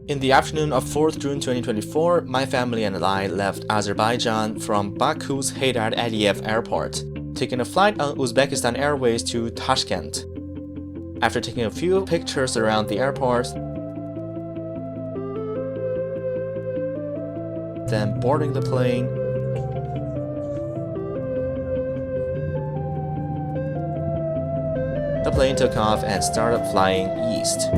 In the afternoon of 4th June 2024, my family and I left Azerbaijan from Baku's Heydar Aliyev Airport, taking a flight on Uzbekistan Airways to Tashkent. After taking a few pictures around the airport, then boarding the plane, the plane took off and started flying east.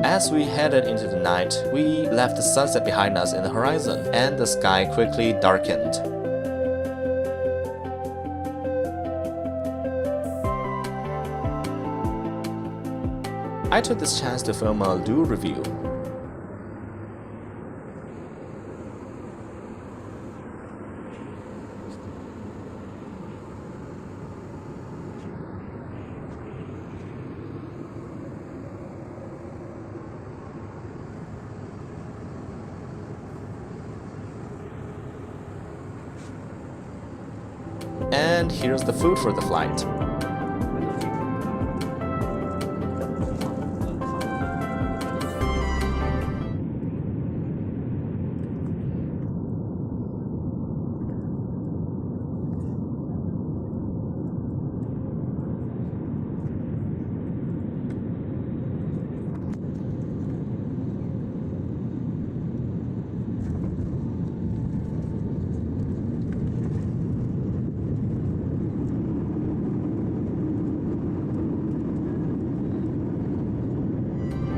As we headed into the night, we left the sunset behind us in the horizon, and the sky quickly darkened. I took this chance to film a Lu review. And here's the food for the flight.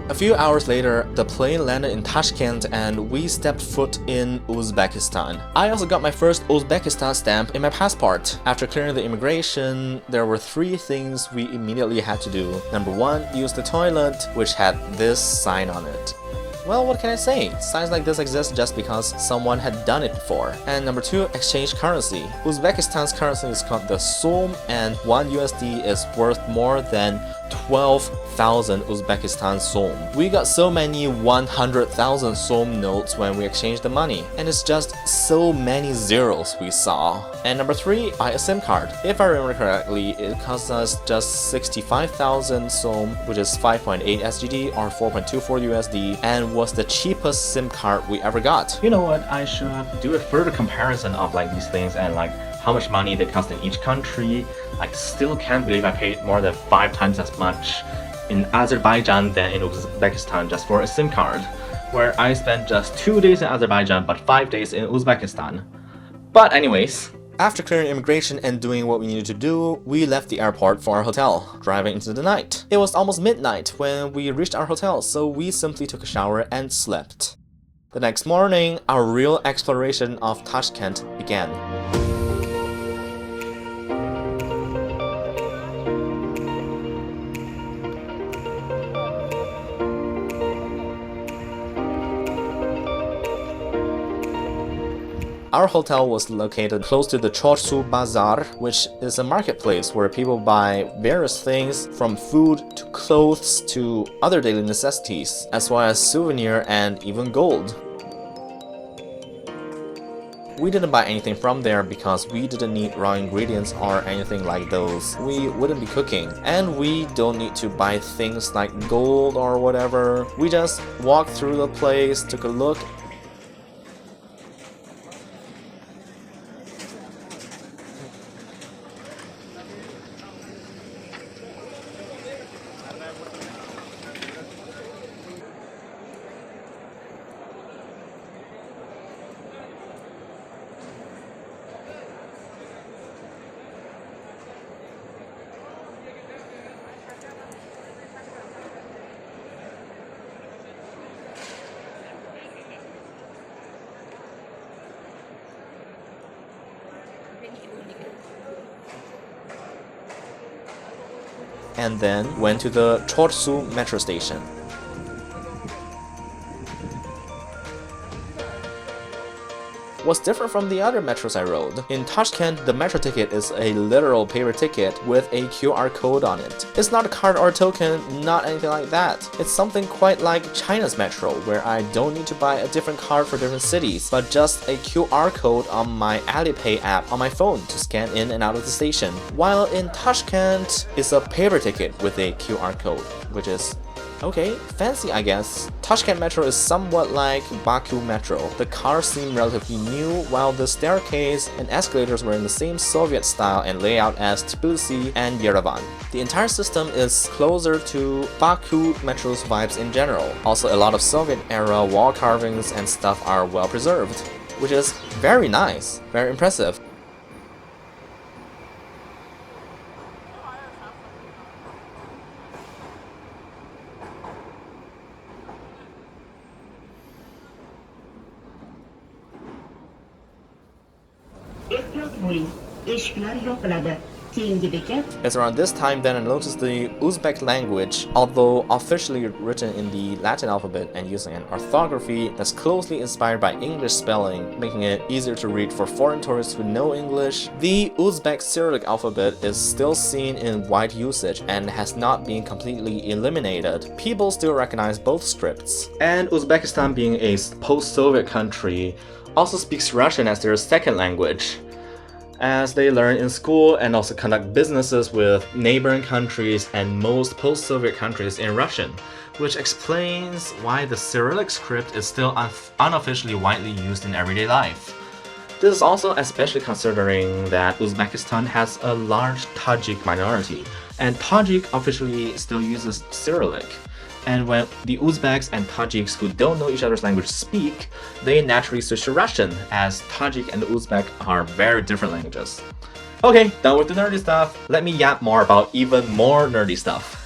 A few hours later, the plane landed in Tashkent and we stepped foot in Uzbekistan. I also got my first Uzbekistan stamp in my passport. After clearing the immigration, there were 3 things we immediately had to do. Number 1, use the toilet, which had this sign on it. Well, what can I say? Signs like this exist just because someone had done it before. And number 2, exchange currency. Uzbekistan's currency is called the Som, and 1 USD is worth more than 12,000 Uzbekistan Som. We got so many 100,000 Som notes when we exchanged the money, and it's just so many zeros we saw. And number 3, buy a SIM card. If I remember correctly, it cost us just 65,000 Som, which is 5.8 SGD or 4.24 USD, and was the cheapest SIM card we ever got. You know what, I should do a further comparison of like these things and like how much money they cost in each country. I still can't believe I paid more than 5 times as much in Azerbaijan than in Uzbekistan just for a SIM card, where I spent just 2 days in Azerbaijan but 5 days in Uzbekistan. But anyways, after clearing immigration and doing what we needed to do, we left the airport for our hotel, driving into the night. It was almost midnight when we reached our hotel, so we simply took a shower and slept. The next morning, our real exploration of Tashkent began. Our hotel was located close to the Chorsu Bazaar, which is a marketplace where people buy various things from food to clothes to other daily necessities, as well as souvenir and even gold. We didn't buy anything from there because we didn't need raw ingredients or anything like those. We wouldn't be cooking. And we don't need to buy things like gold or whatever. We just walked through the place, took a look. And then went to the Chorsu metro station. What's different from the other metros I rode? In Tashkent, the metro ticket is a literal paper ticket with a QR code on it. It's not a card or a token, not anything like that. It's something quite like China's metro, where I don't need to buy a different card for different cities, but just a QR code on my Alipay app on my phone to scan in and out of the station. While in Tashkent, it's a paper ticket with a QR code, which is okay, fancy I guess. Tashkent Metro is somewhat like Baku Metro. The cars seem relatively new, while the staircase and escalators were in the same Soviet style and layout as Tbilisi and Yerevan. The entire system is closer to Baku Metro's vibes in general. Also, a lot of Soviet-era wall carvings and stuff are well preserved, which is very nice, very impressive. It's around this time that I noticed the Uzbek language, although officially written in the Latin alphabet and using an orthography that's closely inspired by English spelling, making it easier to read for foreign tourists who know English. The Uzbek Cyrillic alphabet is still seen in wide usage and has not been completely eliminated. People still recognize both scripts. And Uzbekistan, being a post-Soviet country, also speaks Russian as their second language, as they learn in school and also conduct businesses with neighboring countries and most post-Soviet countries in Russian, which explains why the Cyrillic script is still unofficially widely used in everyday life. This is also especially considering that Uzbekistan has a large Tajik minority, and Tajik officially still uses Cyrillic. And when the Uzbeks and Tajiks who don't know each other's language speak, they naturally switch to Russian, as Tajik and Uzbek are very different languages. Okay, done with the nerdy stuff. Let me yap more about even more nerdy stuff.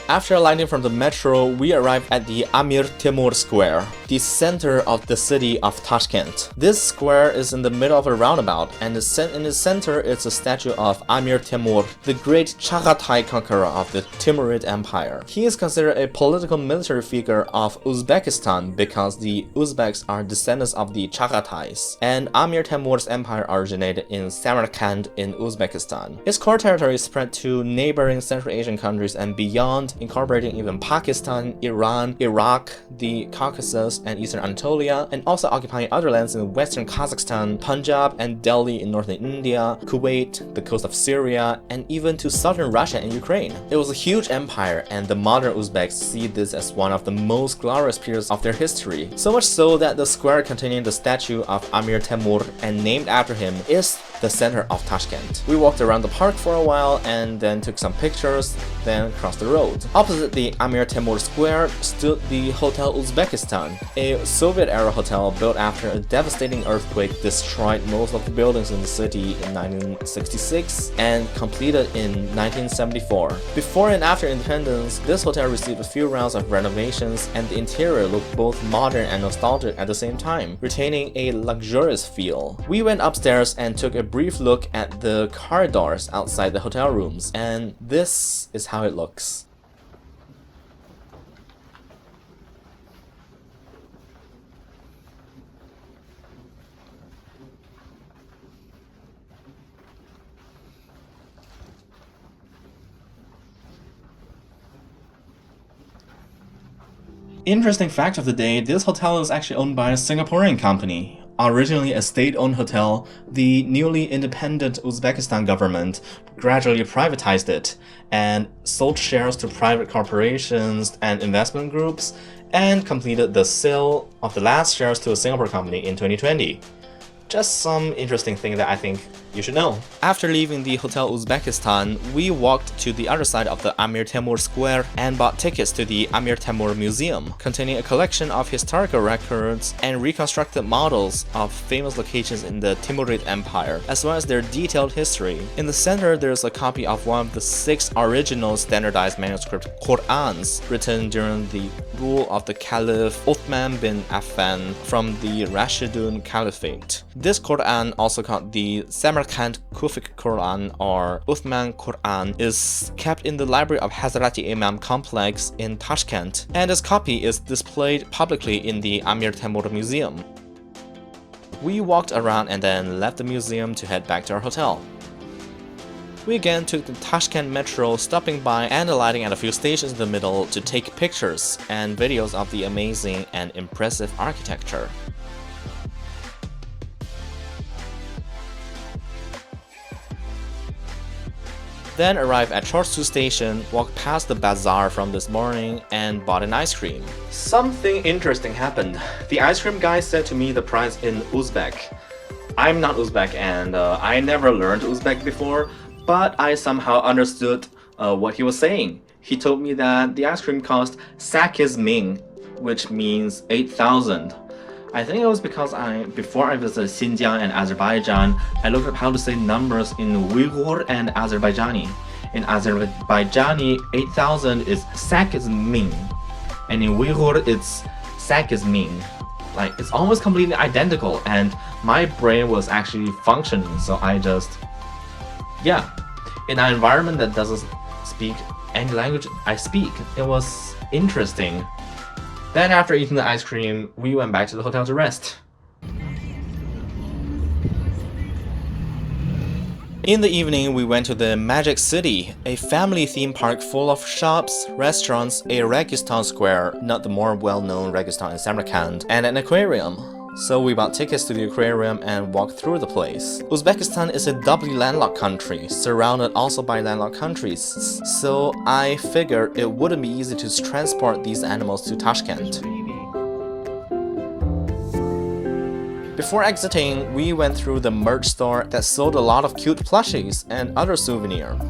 After alighting from the metro, we arrived at the Amir Temur Square, the center of the city of Tashkent. This square is in the middle of a roundabout, and in the center is a statue of Amir Temur, the great Chagatai conqueror of the Timurid Empire. He is considered a political military figure of Uzbekistan because the Uzbeks are descendants of the Chagatais, and Amir Temur's empire originated in Samarkand in Uzbekistan. Its core territory spread to neighboring Central Asian countries and beyond, incorporating even Pakistan, Iran, Iraq, the Caucasus, and eastern Anatolia, and also occupying other lands in western Kazakhstan, Punjab, and Delhi in northern India, Kuwait, the coast of Syria, and even to southern Russia and Ukraine. It was a huge empire, and the modern Uzbeks see this as one of the most glorious periods of their history. So much so that the square containing the statue of Amir Temur and named after him is the center of Tashkent. We walked around the park for a while and then took some pictures, then crossed the road. Opposite the Amir Temur Square stood the Hotel Uzbekistan, a Soviet-era hotel built after a devastating earthquake destroyed most of the buildings in the city in 1966 and completed in 1974. Before and after independence, this hotel received a few rounds of renovations, and the interior looked both modern and nostalgic at the same time, retaining a luxurious feel. We went upstairs and took a brief look at the corridors outside the hotel rooms, and this is how it looks. Interesting fact of the day, this hotel is actually owned by a Singaporean company. Originally a state-owned hotel, the newly independent Uzbekistan government gradually privatized it and sold shares to private corporations and investment groups and completed the sale of the last shares to a Singapore company in 2020. Just some interesting thing that I think you should know. After leaving the Hotel Uzbekistan, we walked to the other side of the Amir Temur Square and bought tickets to the Amir Temur Museum, containing a collection of historical records and reconstructed models of famous locations in the Timurid Empire, as well as their detailed history. In the center, there's a copy of one of the 6 original standardized manuscript Qur'ans written during the rule of the Caliph Uthman bin Affan from the Rashidun Caliphate. This Qur'an, also called the Samarkand Kufic Quran or Uthman Quran, is kept in the library of Hazrati Imam complex in Tashkent, and its copy is displayed publicly in the Amir Temur Museum. We walked around and then left the museum to head back to our hotel. We again took the Tashkent Metro, stopping by and alighting at a few stations in the middle to take pictures and videos of the amazing and impressive architecture. Then arrived at Chorsu station, walked past the bazaar from this morning, and bought an ice cream. Something interesting happened. The ice cream guy said to me the price in Uzbek. I'm not Uzbek and I never learned Uzbek before, but I somehow understood what he was saying. He told me that the ice cream cost Sakiz Ming, which means 8,000. I think it was because before I visited Xinjiang and Azerbaijan, I looked up how to say numbers in Uyghur and Azerbaijani. In Azerbaijani, 8,000 is Sakiz Ming, and in Uyghur, it's Sakiz Ming. Like, it's almost completely identical, and my brain was actually functioning, so I just, yeah. In an environment that doesn't speak any language I speak, it was interesting. Then after eating the ice cream, we went back to the hotel to rest. In the evening, we went to the Magic City, a family theme park full of shops, restaurants, a Registan Square, not the more well-known Registan in Samarkand, and an aquarium. So we bought tickets to the aquarium and walked through the place. Uzbekistan is a doubly landlocked country, surrounded also by landlocked countries, so I figured it wouldn't be easy to transport these animals to Tashkent. Before exiting, we went through the merch store that sold a lot of cute plushies and other souvenirs.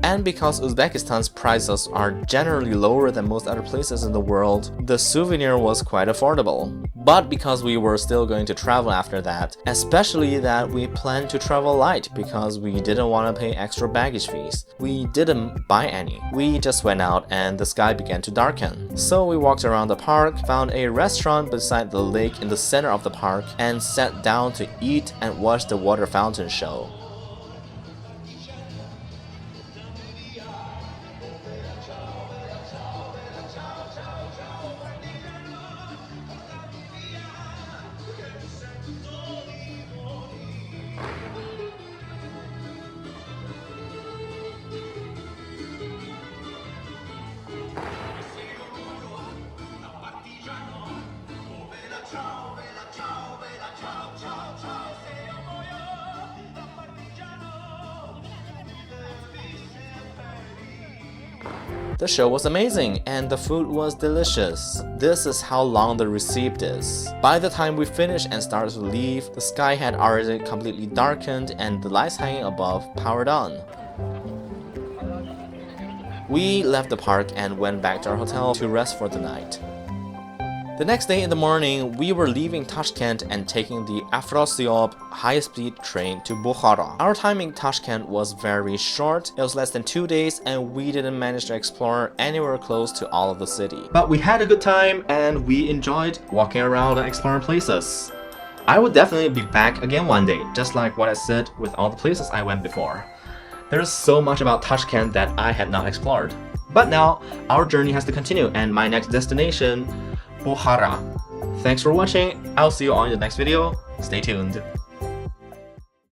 And because Uzbekistan's prices are generally lower than most other places in the world, the souvenir was quite affordable. But because we were still going to travel after that, especially that we planned to travel light because we didn't want to pay extra baggage fees, we didn't buy any. We just went out and the sky began to darken. So we walked around the park, found a restaurant beside the lake in the center of the park, and sat down to eat and watch the water fountain show. The show was amazing and the food was delicious. This is how long the receipt is. By the time we finished and started to leave, the sky had already completely darkened and the lights hanging above powered on. We left the park and went back to our hotel to rest for the night. The next day in the morning, we were leaving Tashkent and taking the Afrosiyab high-speed train to Bukhara. Our time in Tashkent was very short. It was less than 2 days and we didn't manage to explore anywhere close to all of the city. But we had a good time and we enjoyed walking around and exploring places. I would definitely be back again one day, just like what I said with all the places I went before. There's so much about Tashkent that I had not explored. But now, our journey has to continue, and my next destination, Bukhara. Thanks for watching. I'll see you on the next video. Stay tuned.